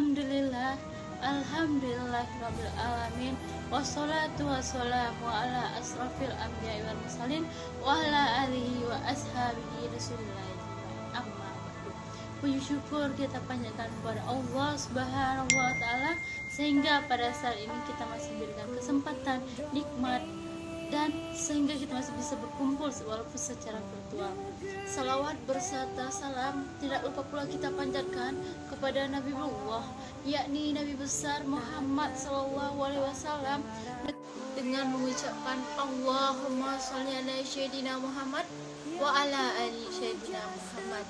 Alhamdulillah, Alhamdulillahirabbil alamin. Wassalatu wassalamu ala asrafil anbiya'i wal mursalin wa ala alihi wa ashabihi Rasulillah. Amma ba'du. Puji syukur kita panjatkan kepada Allah Subhanahu wa taala sehingga pada saat ini kita masih diberikan kesempatan, nikmat, dan sehingga kita masih bisa berkumpul walaupun secara virtual. Salawat berserta salam tidak lupa pula kita panjatkan kepada Nabi Allah, yakni Nabi besar Muhammad SAW, dengan mengucapkan Allahumma sholli ala Sayyidina Muhammad wa ala ali Sayyidina Muhammad.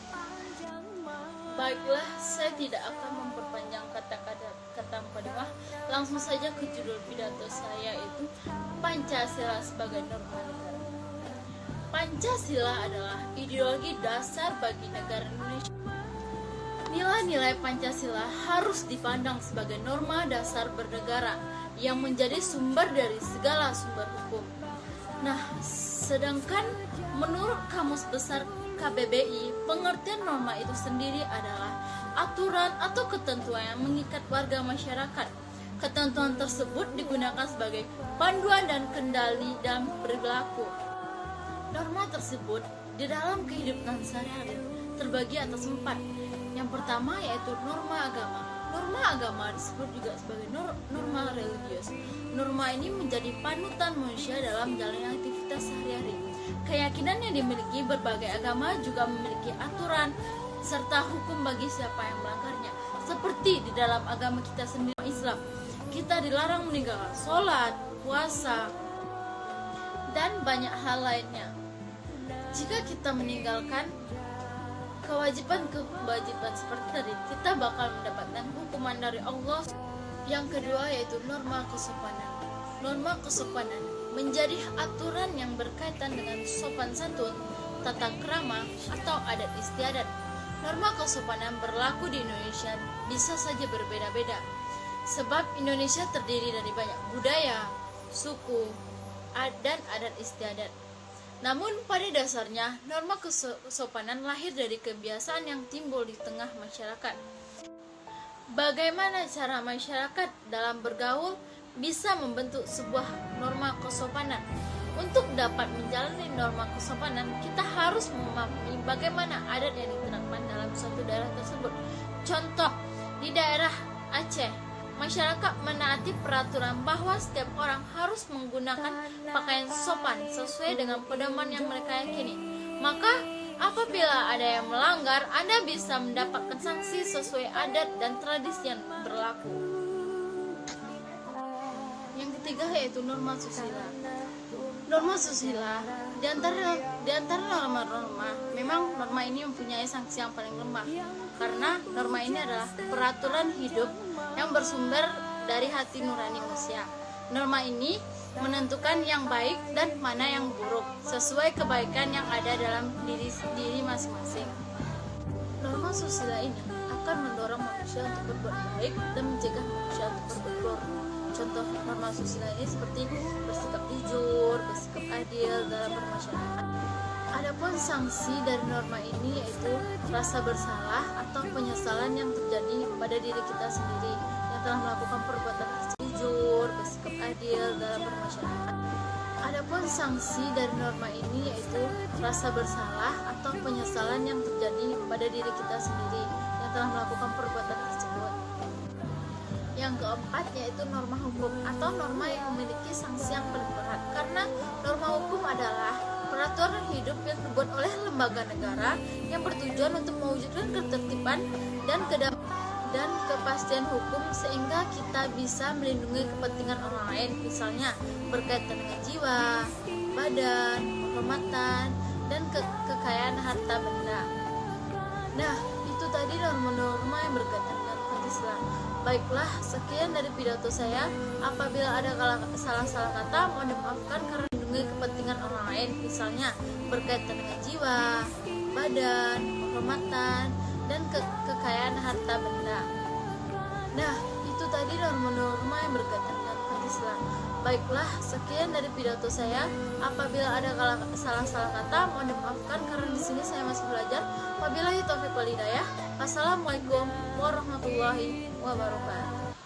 Baiklah, saya tidak akan memperpanjang kata mukadimah. Langsung saja ke judul pidato saya, yaitu Pancasila sebagai norma negara. Pancasila adalah ideologi dasar bagi negara Indonesia. Nilai-nilai Pancasila harus dipandang sebagai norma dasar bernegara yang menjadi sumber dari segala sumber hukum. Nah, sedangkan menurut Kamus Besar KBBI, pengertian norma itu sendiri adalah aturan atau ketentuan yang mengikat warga masyarakat. Ketentuan tersebut digunakan sebagai panduan dan kendali dalam perilaku. Norma tersebut di dalam kehidupan sehari-hari terbagi atas 4. Yang pertama yaitu norma agama. Norma agama disebut juga sebagai norma religius. Norma ini menjadi panutan manusia dalam menjalani aktivitas sehari-hari. Keyakinan yang dimiliki berbagai agama juga memiliki aturan serta hukum bagi siapa yang melanggarnya. Seperti di dalam agama kita sendiri, Islam, kita dilarang meninggalkan sholat, puasa, dan banyak hal lainnya. Jika kita meninggalkan kewajiban seperti tadi, kita bakal mendapatkan hukuman dari Allah. Yang kedua yaitu norma kesopanan. Norma kesopanan menjadi aturan yang berkaitan dengan sopan santun, tata krama, atau adat istiadat. Norma kesopanan berlaku di Indonesia bisa saja berbeda-beda, sebab Indonesia terdiri dari banyak budaya, suku, dan adat istiadat. Namun pada dasarnya, norma kesopanan lahir dari kebiasaan yang timbul di tengah masyarakat. Bagaimana cara masyarakat dalam bergaul bisa membentuk sebuah norma kesopanan. Untuk dapat menjalani norma kesopanan, kita harus memahami bagaimana adat yang diterapkan dalam suatu daerah tersebut. Contoh, di daerah Aceh, masyarakat menaati peraturan bahwa setiap orang harus menggunakan pakaian sopan sesuai dengan pedoman yang mereka yakini. Maka, apabila ada yang melanggar, Anda bisa mendapatkan sanksi sesuai adat dan tradisi yang berlaku. Yang ketiga yaitu norma susila. Norma susila di antara norma-norma, memang norma ini mempunyai sanksi yang paling lemah, karena norma ini adalah peraturan hidup yang bersumber dari hati nurani manusia. Norma ini menentukan yang baik dan mana yang buruk sesuai kebaikan yang ada dalam diri masing-masing. Norma susila ini akan mendorong manusia untuk berbuat baik dan mencegah manusia untuk berbuat buruk. Contoh norma susila ini seperti bersikap jujur, bersikap adil dalam bermasyarakat. Adapun sanksi dari norma ini yaitu rasa bersalah atau penyesalan yang terjadi pada diri kita sendiri yang telah melakukan perbuatan jujur, bersikap adil dalam bermasyarakat. Adapun sanksi dari norma ini yaitu rasa bersalah atau penyesalan yang terjadi pada diri kita sendiri yang telah melakukan perbuatan tersebut. Yang keempat yaitu norma hukum atau norma yang memiliki sanksi yang paling berat, karena norma hukum adalah peraturan hidup yang dibuat oleh lembaga negara yang bertujuan untuk mewujudkan ketertiban dan kepastian hukum sehingga kita bisa melindungi kepentingan orang lain, misalnya berkaitan dengan jiwa, badan, kehormatan, dan kekayaan harta benda. Nah, itu tadi norma-norma yang berkaitan dengan Pancasila. Baiklah, sekian dari pidato saya. Apabila ada salah-salah kata, mohon dimaafkan karena melindungi kepentingan orang lain, misalnya berkaitan dengan jiwa, badan, kehormatan, dan kekayaan harta benda. Nah, itu tadi norma-norma yang berkaitan dengan Pancasila. Baiklah, sekian dari pidato saya. Apabila ada salah-salah kata, mohon dimaafkan karena di sini saya masih belajar. Wabillahi taufiq wal hidayah. Assalamualaikum warahmatullahi wabarakatuh.